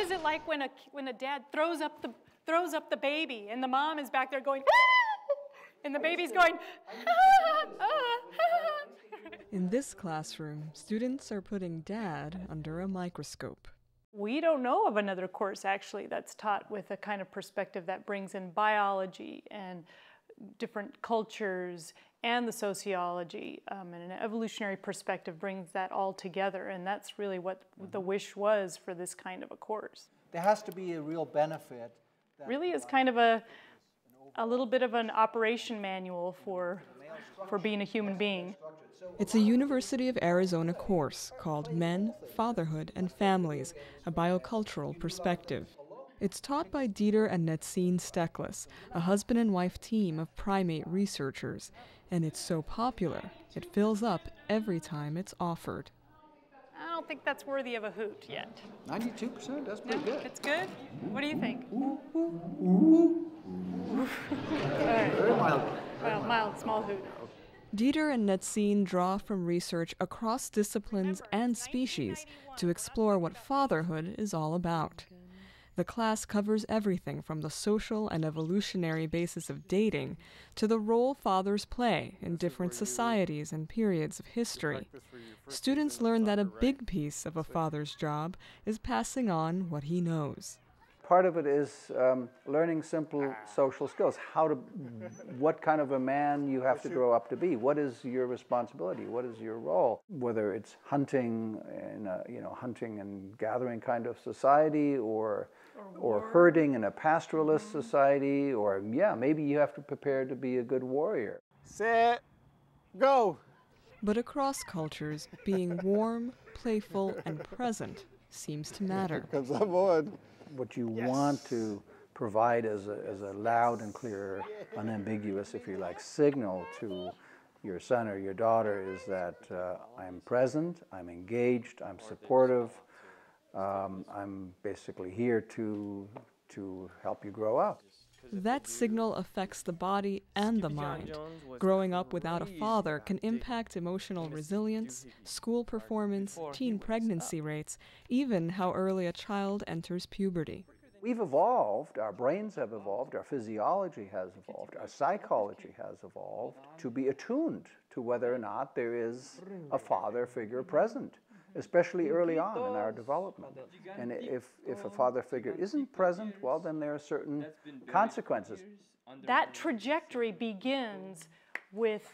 is it like when a dad throws up the baby and the mom is back there going, ah! And the baby's going, ah, ah, ah. In this classroom, students are putting Dad under a microscope. We don't know of another course actually that's taught with a kind of perspective that brings in biology and different cultures and the sociology, and an evolutionary perspective brings that all together, and that's really what the wish was for this kind of a course. There has to be a real benefit. Really is kind of a little bit of an operation manual for being a human being. It's a University of Arizona course called Men, Fatherhood, and Families, a Biocultural Perspective. It's taught by Dieter and Netzine Steckles, a husband and wife team of primate researchers, and it's so popular, it fills up every time it's offered. I don't think that's worthy of a hoot yet. 92%, that's pretty good. It's good? What do you think? Very mild. Well, mild, small hoot. Dieter and Netzine draw from research across disciplines and species to explore what fatherhood is all about. The class covers everything from the social and evolutionary basis of dating to the role fathers play in different societies and periods of history. Students learn that a big piece of a father's job is passing on what he knows. Part of it is learning simple social skills. What kind of a man you have to grow up to be. What is your responsibility? What is your role? Whether it's hunting in a hunting and gathering kind of society, or herding in a pastoralist society, or maybe you have to prepare to be a good warrior. Set, go. But across cultures, being warm, playful, and present seems to matter. Comes on board. What you want to provide as a loud and clear, unambiguous, if you like, signal to your son or your daughter is that I'm present, I'm engaged, I'm supportive, I'm basically here to help you grow up. That signal affects the body and the mind. Growing up without a father can impact emotional resilience, school performance, teen pregnancy rates, even how early a child enters puberty. We've evolved, our brains have evolved, our physiology has evolved, our psychology has evolved to be attuned to whether or not there is a father figure present, especially early on in our development. And if a father figure isn't present, well, then there are certain consequences. That trajectory begins with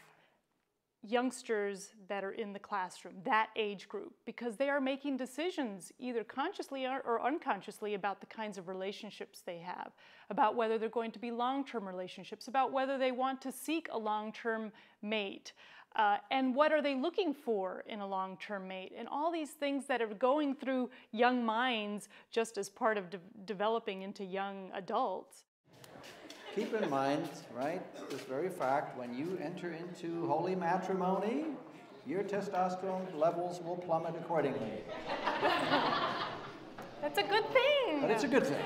youngsters that are in the classroom, that age group, because they are making decisions either consciously or unconsciously about the kinds of relationships they have, about whether they're going to be long-term relationships, about whether they want to seek a long-term mate, and what are they looking for in a long-term mate, and all these things that are going through young minds just as part of developing into young adults. Keep in mind, right, this very fact, when you enter into holy matrimony, your testosterone levels will plummet accordingly. That's a good thing. But it's a good thing.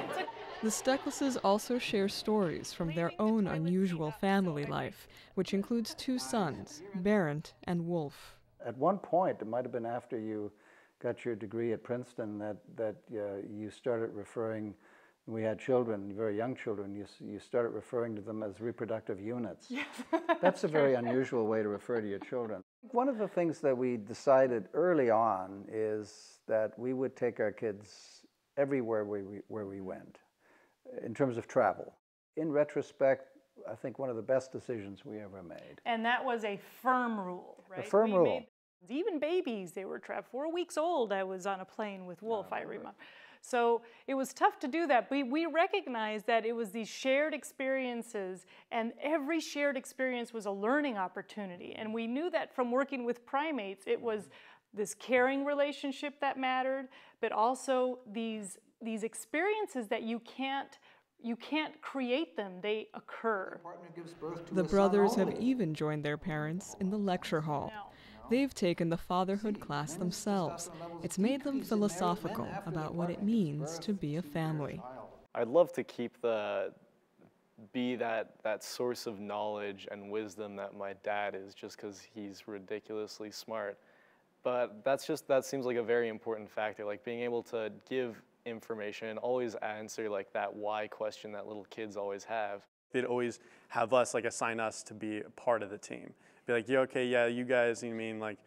The Steckleses also share stories from their own unusual family life, which includes two sons, Barent and Wolf. At one point, it might have been after you got your degree at Princeton, that you started referring, we had children, very young children, you started referring to them as reproductive units. Yes. That's a very unusual way to refer to your children. One of the things that we decided early on is that we would take our kids everywhere where we went, in terms of travel. In retrospect, I think one of the best decisions we ever made. And that was a firm rule, right? A firm rule. Even babies, they were trapped. 4 weeks old, I was on a plane with Wolf, I remember. So it was tough to do that. But we recognized that it was these shared experiences, and every shared experience was a learning opportunity. And we knew that from working with primates, it was this caring relationship that mattered, but also these experiences that you can't create them, they occur. The brothers have even joined their parents in the lecture hall. They've taken the fatherhood class themselves. It's made them philosophical about what it means to be a family. I'd love to be that source of knowledge and wisdom that my dad is, just because he's ridiculously smart. But that seems like a very important factor, like being able to give information and always answer like that why question that little kids always have. They'd always have us, like, assign us to be a part of the team. Be like, yeah, okay, yeah, you guys, you mean, like,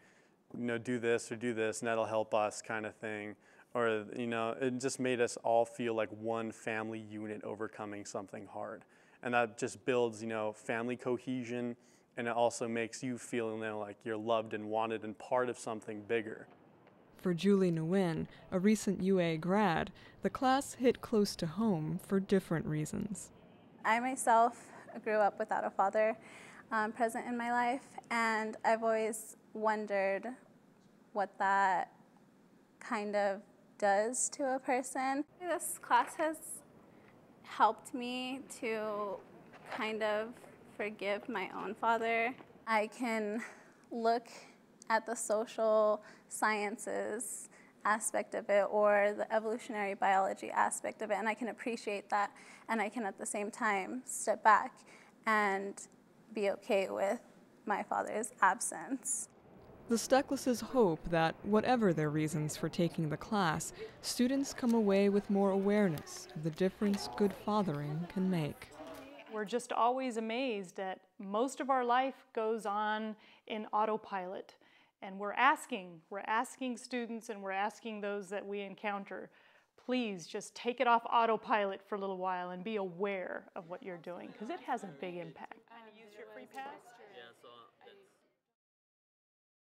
you know, do this, and that'll help us, kind of thing. Or, you know, it just made us all feel like one family unit overcoming something hard. And that just builds, you know, family cohesion, and it also makes you feel, you know, like you're loved and wanted and part of something bigger. For Julie Nguyen, a recent UA grad, the class hit close to home for different reasons. I myself grew up without a father present in my life, and I've always wondered what that kind of does to a person. This class has helped me to kind of forgive my own father. I can look at the social sciences aspect of it or the evolutionary biology aspect of it, and I can appreciate that, and I can at the same time step back and be okay with my father's absence. The Steckleses hope that, whatever their reasons for taking the class, students come away with more awareness of the difference good fathering can make. We're just always amazed that most of our life goes on in autopilot. And we're asking students, and we're asking those that we encounter, please just take it off autopilot for a little while and be aware of what you're doing, because it has a big impact. And use your free pass.